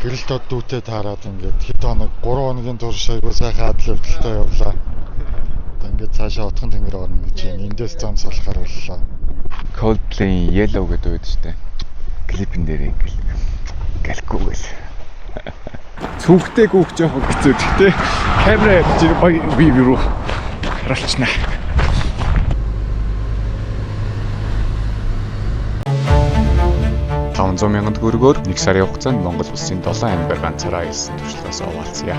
гэрэлт дүүтэй таарад ингээд хэд хоног 3 хоногийн турш айгуу сайхан адал явдалтай явлаа. Ингээд цаашаа утхан тэнгэр орно гэж юм. Эндээс зам салахаар боллоо. Coldplay Yellow гэдэг үед штэ. Клипэн дээр ингээл галкуугээс. Цүнхтэй гүөх жоохон хэцүү гэхдээ камера жир гоё вью руу харуулчихна. 500,000 төгрөгөөр 1 сарын хугацаанд Монгол улсын 7 аймгаар ганцаараа хэлсэн туршлагаас овоолцъя.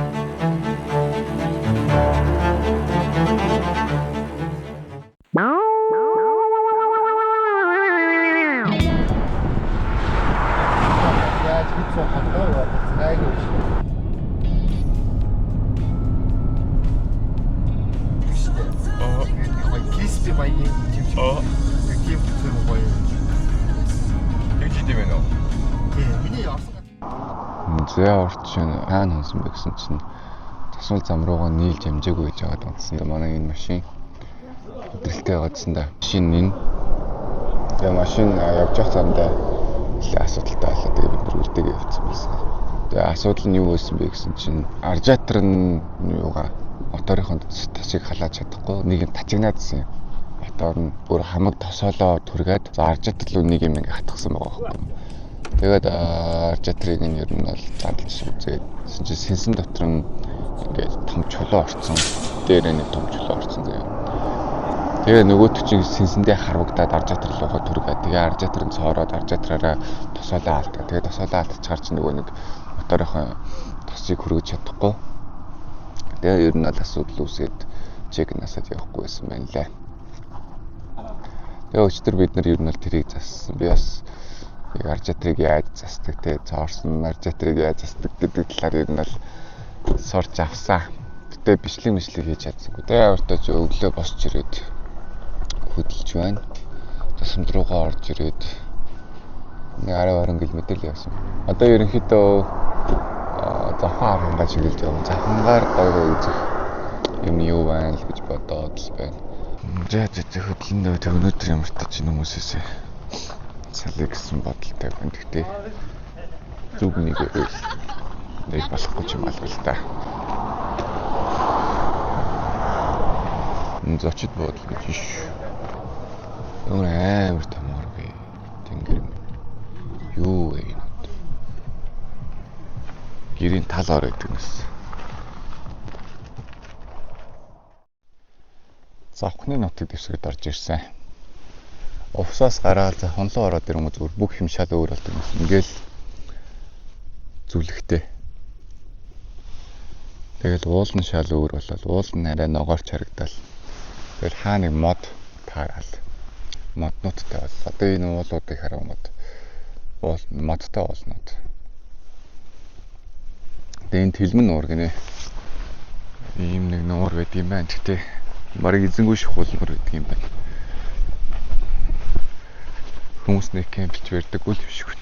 Зэ орчин хаана хонсон бэ гэсэн чинь тасвал зам руугаа нийлж амжаагүй гэж байгаад унтсан да манай энэ машин өдрөлтэй байгаадсан да. Машин энэ. Тэгээ машин явж явах замдаа асуудалтай болоод тэгээ бид нар үрдэгээ явцсан байсан. Тэгээ асуудал нь юу байсан бэ гэсэн чинь аржаатар нь юугаа моторынхонд тасыг халааж чадахгүй нэг нь тачигнаадсан юм. Мотор нь бүр хамаг тосоолоо түргээд за аржаатар руу нэг юм ингээ хатгсан байгаа байхгүй. Тэгээд аржаатрыг нь ер нь бол задлж үзээд чинь сэнсэн дотор нь ингээд том чулуу орцсон. Дээр нэг том чулуу орцсон заяа. Тэгээ нөгөөт чинь сэнсэндээ харвагдаад аржаатар руугаа түргээд тэгээ аржаатар нь цоороод аржаатраараа тосоолоо алдаа. Тэгээ тосоолоо алдчихаар чинь нөгөө нэг моторынхоо тосыг хүргэж чадахгүй. Тэгээ ер нь бол асуудал үүсээд чек насаад явахгүй байсан байна лээ. Тэгээ өчтөр бид нар ер нь бол тэрийг зассан. Би бас яг аржаатрыг яаж засдаг те цоорсон аржаатрыг яаж засдаг гэдэг талаар ер нь бол сурч авсан. Гэтэ бичлэг хийж чадсангүй. Тэгээ өөртөө ч өглөө босч ирээд хөдөлж байна. Тасамд руугаа орж ирээд нэг 10 км явсан. Одоо ерөнхийдөө захаа харангаа чиглэж байгаа. Захангаар гоё үзэх юм юу байна л гэж бодоод л байна. За хөдлөндөө тэг өнөөдөр ямар тач хүмүүсээс салыг гэсэн бодолтой байна. Гэхдээ зүг нэг болохгүй юм алга л та. Зочид бодол гэж иш. Амар тамаар би тэнгэр юу вэ? Гэрийн тал ороод гэнэс. Завхны нутаг дэвсгэрд орж ирсэн. Офсоос гараад хонлоо ороод ирэнгүү зүгээр бүх юм шал өөр болдог юм. Ингээл зүлэгтэй. Тэгэл уул нь шал өөр болол уул нь арай ногоорч харагдал. Тэгэл хаа нэг мод таарал. Моднуудтай бол одоо энэ уулуудыг хараад уул модтой уулнууд. Тэгээ энэ тэлмэн нуур гинэ. Ийм нэг нуур байдаг юм байна. Гэхдээ барыг эзэнгүй шахуул нуур гэдэг юм байна. Хүмүүс нэг кемпч барьдаггүй л биш үү.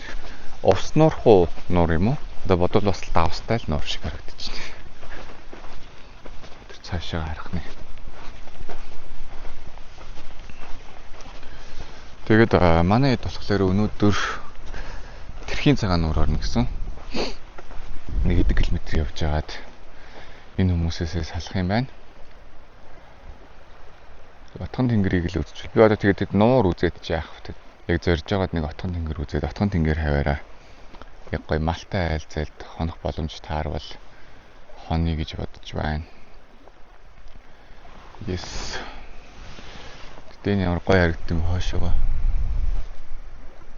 Увс нуурхуу нуур юм уу? Одоо бодвол бас давстай л нуур шиг харагдаж байна. Тэр цаашаа харах нэ. Тэгээд манай хэд болохоор өнөөдөр тэрхийн цагаан нуур орно гэсэн. 1 км явж байгаад энэ хүмүүсээс салах юм байна. Отхон тэнгэрийг л үзчихвэл би одоо тэгээд нуур үзээд ч яах вэ? Яг зорж байгаад нэг отхон тэнгэр үзээд отхон тэнгэр хаваараа яг гоё малтай айлзалд хонох боломж таарвал хоны гэж бодож байна. Yes. Тэний ямар гоё харагддаг юм хоошоо.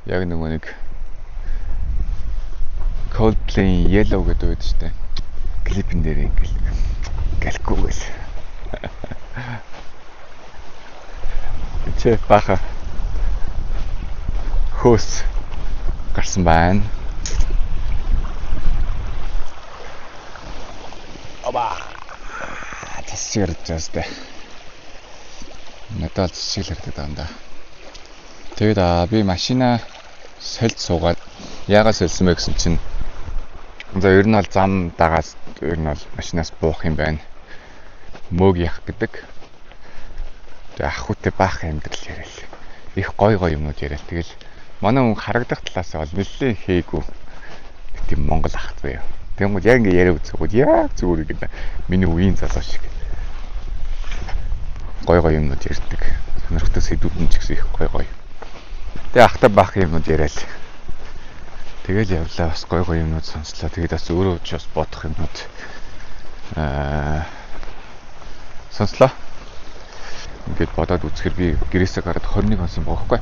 Яг нөгөө нэг Coldplay Yellow гэдэг үед штэ. Клипэн дээр ингээл галкуугээс. Чэ баха хөөс гарсан байна. Оба. Тэсэр жаастай. Надад зээл хэрэгтэй даа. Тэгээд би машина сольд суугаад яагаад сольсон бэ гэсэн чинь за ер нь бол зам дагаас ер нь бол машинаас буух юм байна. Мөөг яах гэдэг. Тэгээ ахуйтай баах амьдрал яриад. Их гой юмнууд яриад. Тэгэл манай хүн харагдах талаас бол нэлээд хийгүү. тийм Монгол ахт байв. Тэгмүүд яг ингээ яриа үзээгүүд яг зүгээр гэдэг миний үеийн залуу шиг. Гой юмнууд ярьдаг. Сонирхтой сэдвүүд ч гэсэн их гой. Тэгээ ахтай баах юмнууд яриад. Тэгэл явлаа бас гой юмнууд сонслоо. Тэгээд бас өөрөө ч бас бодох юмнууд сонслоо. Ингээд бодоод үзэхэр би гэрээсээ гараад 21 хонсон бохоггүй.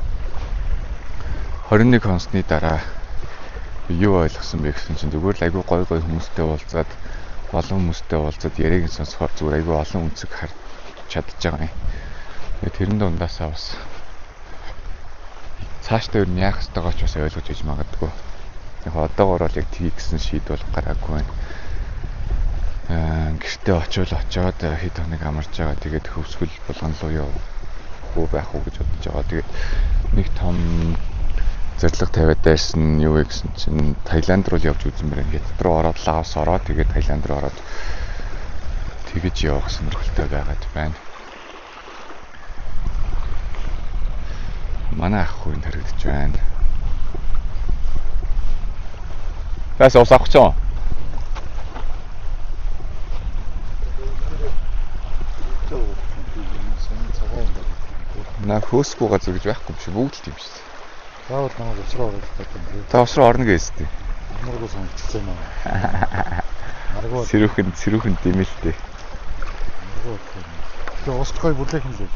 21 хонсны дараа юу ойлгосон бэ гэсэн чинь зүгээр л айгүй гой хүмүүстэй уулзаад олон хүмүүстэй уулзаад яриаг нь сонсохоор зүгээр айгүй олон үнцэг харж чадчих байгаа юм. Тэрэн дундаасаа бас цаашдаа юу яах ёстойгоо ч бас ойлгож иж магадгүй. Яг одоогоор бол яг тгий гэсэн шийдэл гараагүй байна. Гэртээ очоод хэд хоног амарч байгаа. Тэгээд хөвсгөл болгон руу явах байх уу гэж бодож байгаа. Тэгээд нэг том зорилго тавиад байсан юу вэ гэсэн чинь Таиланд руу явж үзмээр ингээд руу ороод Лаос ороод тэгээд Таиланд руу ороод тэгэж явах сонирхолтой байгаад байна. Манай ах хүн харагдаж байна. Бас ус авах ч юм. Наа хөөсгүй газар гэж байхгүй биш бүгд л тийм шүү дээ. Заавал намайг усраа орох гэдэг юм. Та усраа орно гэсэн. Намайг сонгоцсон юм аа. Маргуу Сэрүүхэн димэлтэй. маргуу. Тэгээ устгой бүлээх юм л үү.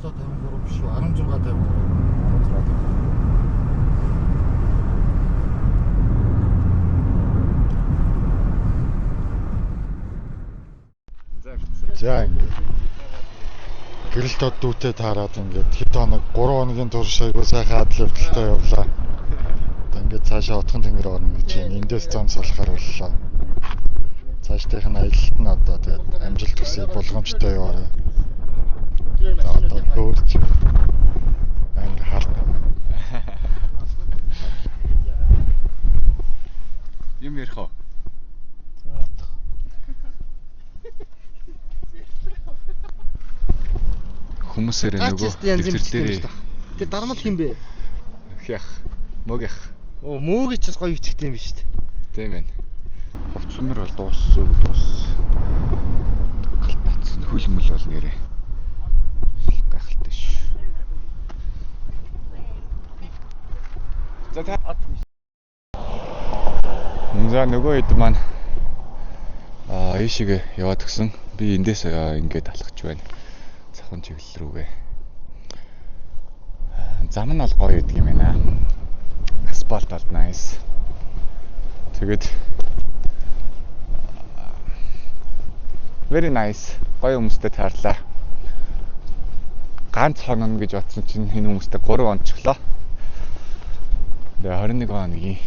17:53 биш үү? 16:53. За ингээд гэрэлт од дүүтэй таарад ингээд хэд хоног 3 хоногийн турш айгуу сайхан адал явдалтай явлаа. Одоо ингээд цаашаа утхан тэнгэр орно гэж байна. Эндээс зам салахаар боллоо. Цаашдынх нь аялалт нь одоо тэгээд амжилт хүсье болгоомжтой яваарай. За одоо хөөрч анги харт. Юм ярих уу? Хүмүүсээр нөгөө тэр дарамт хин бэ? Хях. Мөгөх. Оо мөөг ч бас гоё ихтэй юм биш үү? Тийм байна. Хувцсмэр бол дууссан. Галтацсан хөлмөл бол нэрээ. Гахалтай ш. За нөгөө хэд маань ийшээ яваад гисэн. Би эндээс ингээд алхаж байна. Цахан чиглэл рүүгээ. Зам нь бол гоё гэдэг юм байна. Асфальт бол nice. Тэгээд very nice. Гоё хүмүүстэй таарлаа. Ганц хоног гэж бодсон чинь энэ хүмүүстэй 3 онцглоо. Тэгээ 21 хоногийн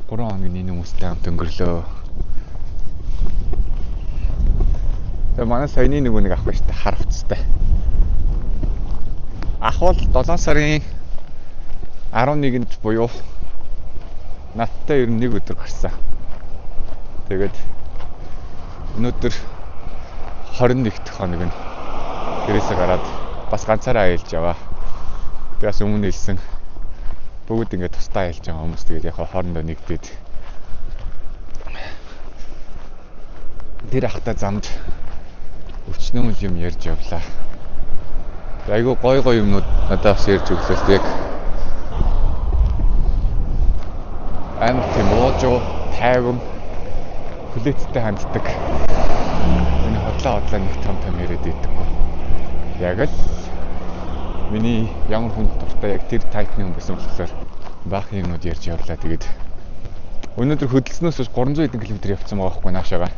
3 хоногийн энэ хүмүүстэй хамт өнгөрлөө. Тэгээ манай саяны нэг ах байж та харавцтай. Ах бол 7 сарын 11-нд буюу надтай ер нь нэг өдөр гарсан. Тэгээд өнөөдөр 21 дахь хоног нь гэрээсээ гараад бас ганцаараа аялж яваа. Тэгээс өмнө хэлсэн бүгд ингээд тусдаа аялж байгаа хүмүүс тэгээд яг хоорондоо нэгдээд тэр ахтай замд өчнөмөл юм ярьж явлаа. Айгуу гой юмнууд надад бас ярьж өглөө яг амар тийм уужуу тайван хүлээцтэй ханддаг. Миний хотлоо нэг том яриад идэггүй. Яг л миний ямар хүн дуртай яг тэр тайпны хүн байсан болохоор баахан юмнууд ярьж явлаа. Тэгээд өнөөдөр хөдөлснөөс 300 хэдэн км явцсан байгаа байхгүй наашаага.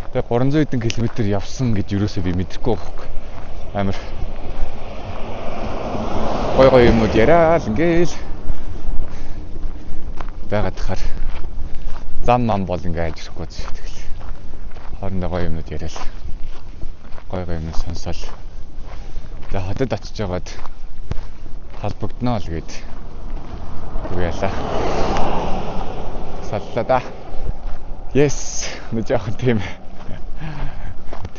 Тэгээ 300 хэдэн км явсан гэж юусоо би мэдэхгүй байхгүй. Амар гой юмуд яриад ингээл байгаад тахаар зам нам бол ингээ ажихгүй тэгэл. Хоорондоо гой юмуд яриад гой юмуд сонсоол. За хотод очиж байгаад холбогдноо л гээд үеэлээ. Саллаа да. Yes, нэг жоохон тийм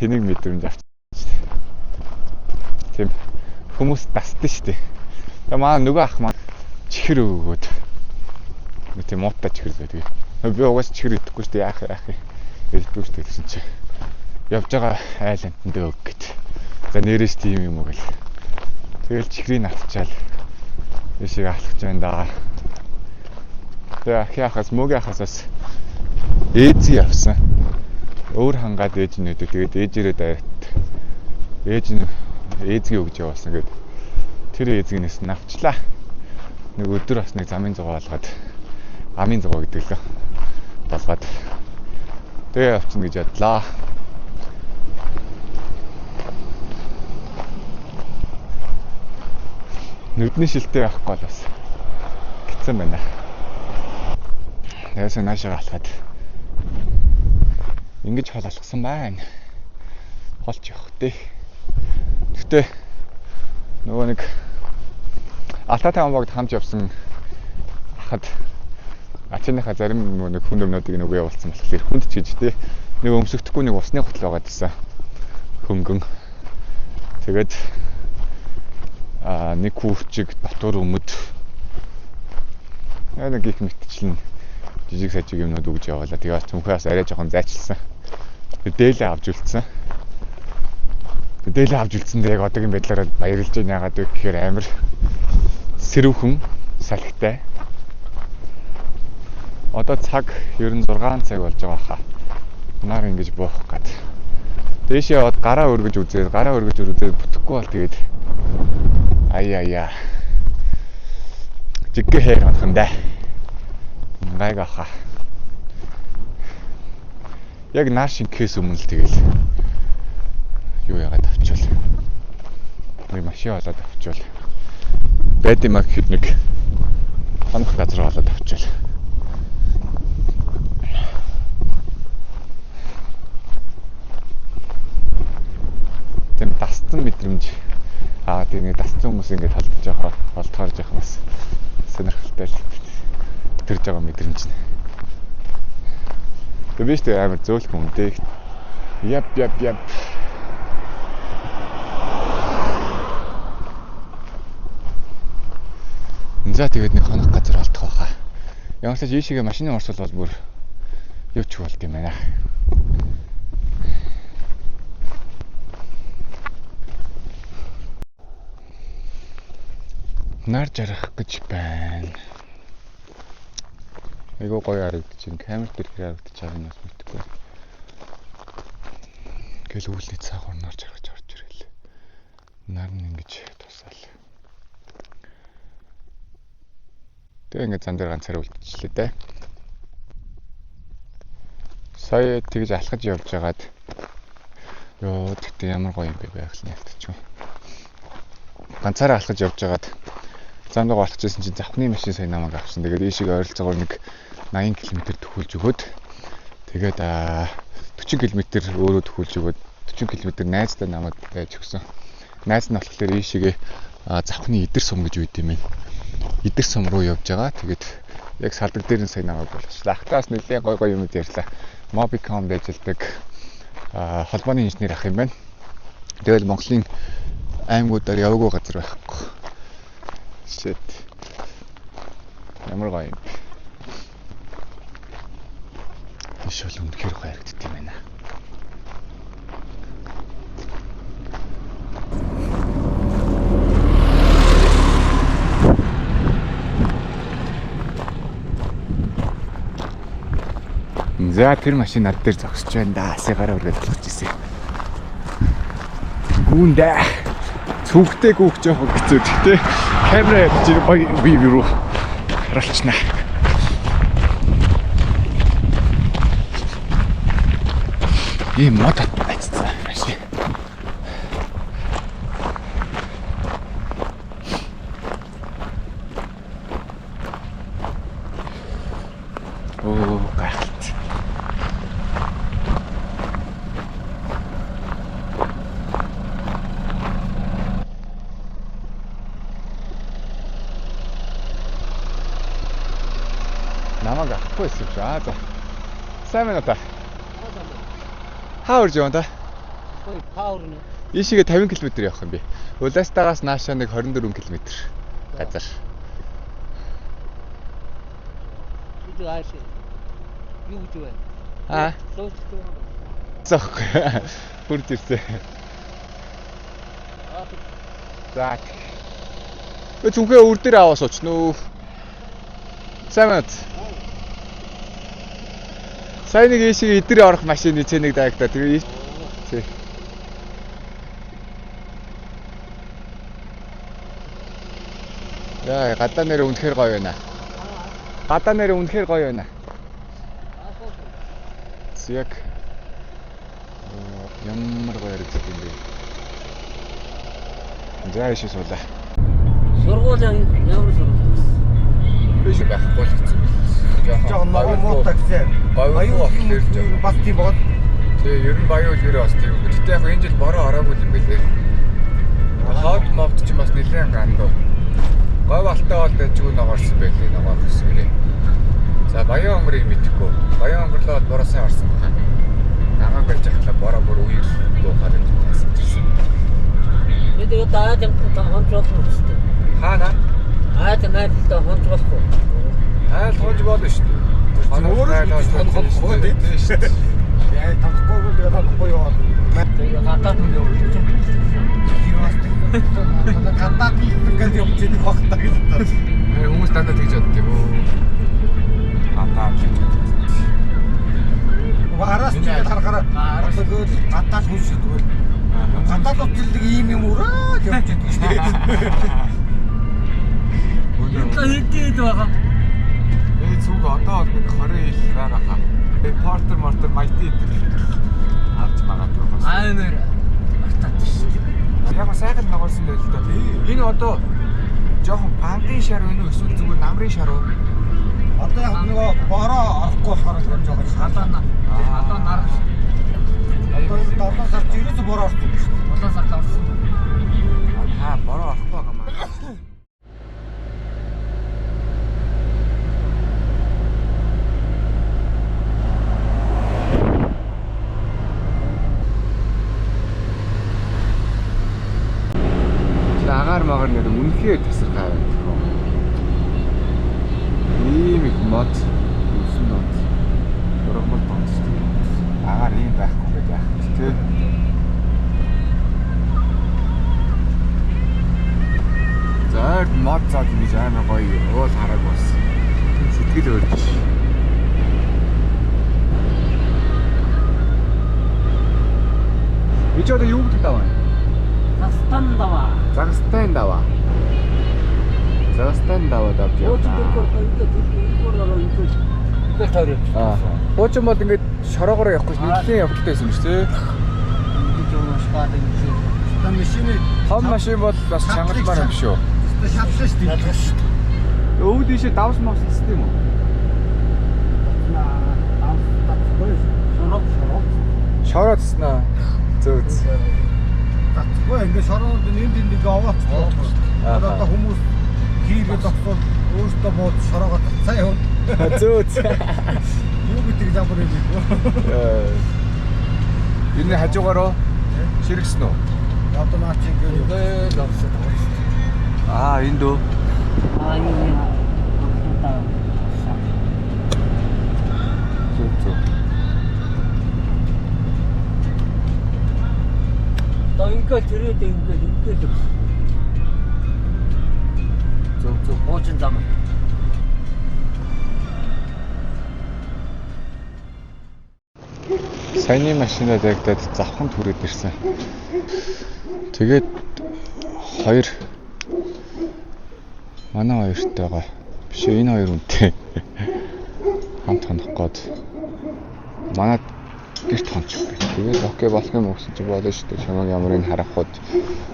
тэнийг мэдрэмж авч. Тийм хүмүүс тасдаг шүү дээ. Тэгээ манай нөгөө ах маань чихэр өгөөд нэг тийм муутай чихэр байдаг. Би угаас чихэр идэхгүй шүү дээ яах хэлдэггүй шүү дээ гэсэн чи. Явж байгаа айл амтанд өг гэт. За нэрээс тийм юм уу гэл. Тэгэл чихрийг автчаал ишиг алхаж байна да. Тэгээ ахиахаас мөгийн ахаасаас ээзий явсан. Өөр хангаад ээж нөдөө тэгээд ээжээрээ дайрт. Ээзгээ өгж явуулсан гэд. Тэр ээзгийнээс нь авчлаа. Нэг өдөр бас нэг замын зугаа алгаад амын зугаа гэдэг лөө. Болгоод тэгээ авчихна гэж бодлоо. Нүдний шилтэй явахгүй бол бас хэцүү байна. Яасан наашаа алхаад ингэж хол алхсан байна. Холч явах дээ. Гэтэ нөгөө нэг Алтаатай хамбогд хамт явсан хахад ачааныхаа зарим нэг хүн өмнөдийг нэг явуулсан болохоор хүнд ч гэж тий нэг өмсөгдөхгүй нэг усны гутал байгаад байсан. Хөнгөн. Тэгээд нэг хүүчиг дотор өмд нэг их мэтчлэн жижиг сажиг юмнууд өгж яваалаа. Тэгээд түнхээс арай жоохон зайчилсан. Дээлээ авч үлдсэн. Дээлээ авч үлдсэн дээр яг одоогийн байдлаараа баярлж байна яагаад вэ гэхээр амар сэрүүхэн салхитай. Одоо цаг ер нь 6 цаг болж байгаа хаа. Нар ингэж буух гээд. Дээшээ яваад гараа өргөж үзээд бүтэхгүй бол тэгээд аяа. Жиггээ хэр хандхандаа. Гайга хаа. Яг нар шингэхээс өмнө л тэгэл юу яагаад авчвал. Нэг машин олоод авчвал. Байд юм гэхэд нэг хонох газар олоод авчвал. Тэм дасцсан мэдрэмж тийм нэг дасцсан хүмүүс ингэж талдж байгаа болтоорж явах бас сонирхолтой л төрж байгаа мэдрэмж нэ. Тэг биш тэг амар зөөлхөн үнтэй. Яп. За тэгээд нэг хонох газар олдох байхаа. Ямар ч ийшээгээ машины орсол бол бүр юу ч болд юм байна. Нар жарах гэж байна. Айгуу гоё харагдаж байна. Камер дээр харагдаж байгаа юм бас мэдгүй. Гэл үүлний цаагаар нар жаргаж орж ирэл. Нар нь ингэж тусаал. Тэгээ ингээд зан дээр ганцаар үлдчихлээ дээ. Сая тэгж алхаж явж байгаад ёо тэгтээ ямар гоё юм бэ байх л нэтчихв. Ганцаараа алхаж явж байгаад зам руу алхаж ирсэн чинь завхны машин сая намайг авсан. Тэгээд ийшээ ойролцоогоор нэг 80 км төхүүлж өгөөд тэгээд 40 км өөрөө төхүүлж өгөөд 40 км найзтай намайг байж өгсөн. Найз нь болохоор ийшээгээ завхны идэр сум гэж үйд юм ээ. Идэр сум руу явж байгаа. Тэгээд яг салдаг дээр нь сая намайг болчихлоо. Ахтаас нэлээд гоё юмуд ярьлаа. Mobicom дэжилдэг холбооны инженер ах юм байна. Тэгэл Монголын аймагуудаар яваагүй газар байхгүй. Shit. Ямар гоё юм. Биш бол үнэхээр гоё харагддаг юм байна. За тэр машин над дээр зогсож байна да. Асыгараа өргөд алхаж ирсэн. Гүндэ. Цүгтэй гүөх жоох хэцүү гэхдээ камера авчир гоё вью руу харалчна. Ийм мод атцсан машин. Оо гайхалтай. Намайг авахгүй байсан юм шиг. За. Сайн байна уу та? Хаа үрж яваа та? Пауэр нэ. Ийшээгээ 50 км явах юм би. Улаастаагаас наашаа нэг 24 км газар. Суучлаг ааш. Юу гэж вэ? Аа. Суучлаг. Зөх. Хурд ирсэн. За. Өө зүнхээ өр дээр аваа сууч нөө. Сайн байна. Сайн нэг ийшээ эдэр орох машины цэнийг даагтаа тэгээ. Тий. Яа, гадаа нэр үнэхээр гоё байна. Гадаа нэр үнэхээр гоё байна. Зяг. Ямар гоё яригдсан юм бэ? За ишээ суулаа. Сургуулийн ямар сургууль? Биш байхгүй л хэцүү. Жоо нөгөө муутай гэсэн. Баян болохоор жоо. Бас тийм бод. Тэгээ ер нь баян үлгэрээ бас тийм. Гэхдээ яг энэ жил бороо ороогүй юм байлээ. Хаад мовд ч бас нэлээд гандуу. Гой балтай бол дэжгүй ногоорсон байлээ ногоор хэсвэрээ. За баян онгорыг мэдхгүй. Баян онгорлоо бол бороо сайн орсон байна. Нагаа барьж ахлаа бороо бүр үер дуухаар юм байсан гэсэн. Тэгээд даад юм хонцолох үстэй. Хаана? Аад найдтай хонцолох уу? Айл хонж болно шүү дээ. Хонцолохгүй дээ шүү дээ. Яа тахгүй бол тэгээд тахгүй яваа. Тэгээд гадаад нь явуулж байна. Гадаад ингээд явж байгаа багтаа гэж бодсон. Хүмүүс дандаа тэгж боддог юм уу? Гадаад. Араас нь харахаараа тэгээд гадаад хүн шиг тэгвэл гадаад утгалдаг ийм юм ураа явж байдаг шүү дээ. Хэдийд байгаа. Зүг одоо бол нэг 20 жил байгаа хаа. Репортер мартер майти авч магадгүй бас. Аймаар мартаад шүү дээ. Яг сайхан ногоорсон байл л да. Энэ одоо жоохон пандын шар вэ үү эсвэл зүгээр намрын шар уу? Одоо яг нөгөө бороо орохгүй болохоор юм жоохон шалаана. Одоо нар Одоо сард ерөөсө бороо орсон юм шүү дээ. улаан сард орсон. Аа бороо орохгүй байгаа маа. Агаар магаар нэр үнэхээр тасархай байна. Ийм их мод, үсэн мод, дөрөвмөр тонцтой. Агаар ийм байхгүй гэж яах вэ тий? За мод зад гэж амар гоё уул хараг бас. Сэтгэл өөрч. Би ч одоо юу гэдэг таваа? Настан даваа. Загстан даваа. Загстан даваа давж яваа. Ингээд тойроо. Аа. Хуучин бол ингээд шороогоор явахгүй нэлийн явдалтай байсан юм шүү дээ. Ингээд юм шпаад юм шиг. Одоо машины Том машин бол бас чангалмаар юм шүү. шалсан шүү дээ. Өвд ийшээ давс мовсдсан юм уу? Шороодснаа. Зөө зөө. Татгүй ингээд шороонд нэг овооч бодлоо. Одоо хүмүүс хийгээд тогтвол өөртөө бод шороогоо татцаа юм. Зөө зөө. Юу гэдэг замбар юм бэ? Энэ хажуугаараа ширгсэн үү? Одоо наач ингээд лавсаа. Аа энэ дөө. Юу юм. Зөө зөө. Ингээд тэрээд ингээд Зөө зөө. хуучин зам. Саяны машинаа дагтаад завханд хүрээд ирсэн. Тэгээд хоёр манай хоёртойгоо биш энэ хоёр үнтэй хамт хонох гээд манад гэрт хончих гэх. Тэгээд окей болох юм өгсөн чи болно шүү дээ. Чамаг ямарыг харахад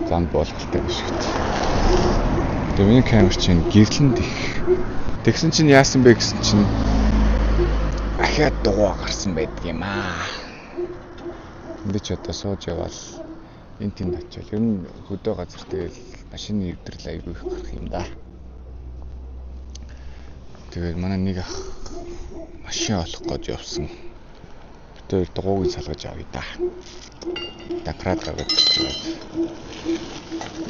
замд болохтой биш үү. Тэгээд миний камер чинь гэрлэнд их. Тэгсэн чинь яасан бэ гэсэн чинь ахиад дугаа гарсан байдаг юм аа. Энд ч одоо сууж явал энэ тэнд очивол ер нь хөдөө газар тэгэл машины эвдрэл аягүй их гарах юм да. Тэгээд манай нэг ах машин олох гэж явсан. Тэр дугуйг салгаж авъя да. Данхраад гаргаад.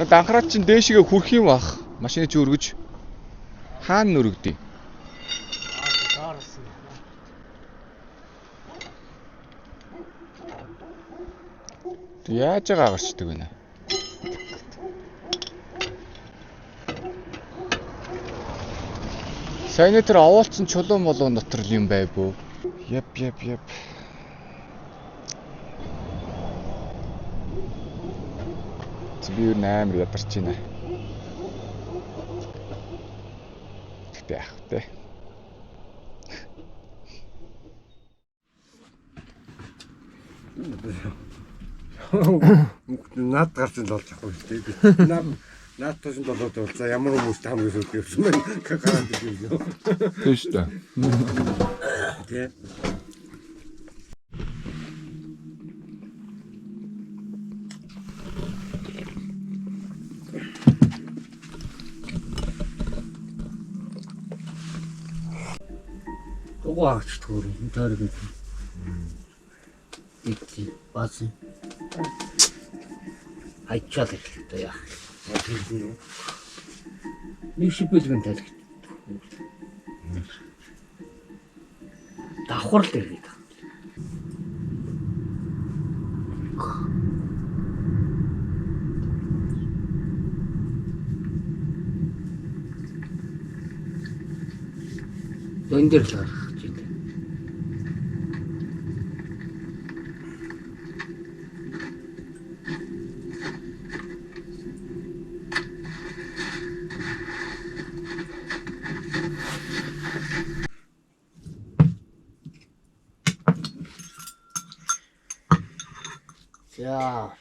Данхраад чинь дээшгээ хүрх юм бах. Машины чи өргөж хаана нүргдээ? Доорс. Яаж байгаа гарчдаг вэ? Сайн тэр овоолцсон чулуун молоо дотор л юм байв бөө. Яп. Би юу амар ядарч байна. Гэтэ яах вэ? Наад гарсан л болж байгаа шүү дээ. Наад тушин болоод бол за ямар хүмүүстэй хамгийн сүүлд явсан бэ? Какаанд билээ. Тийм шүү дээ. Тэ. Угаач төрөн төрөг. Ити бац. Айчаад л яа. Нэг шипэлгэн талх. Давхар л ирээд байна. Эндэр л гарах гэж байна. За.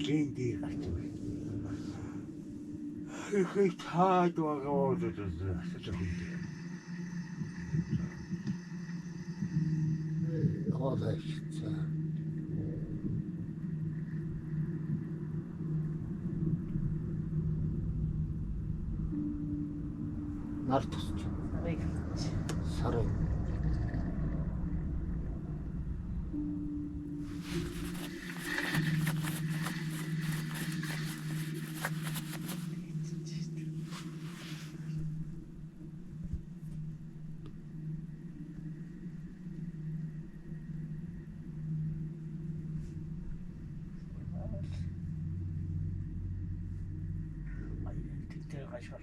Лэнди гарч байна. Хөөе таад байгаа асууж байна. Хоолойч. Нар тусч. Сарай. Тэр гашаа.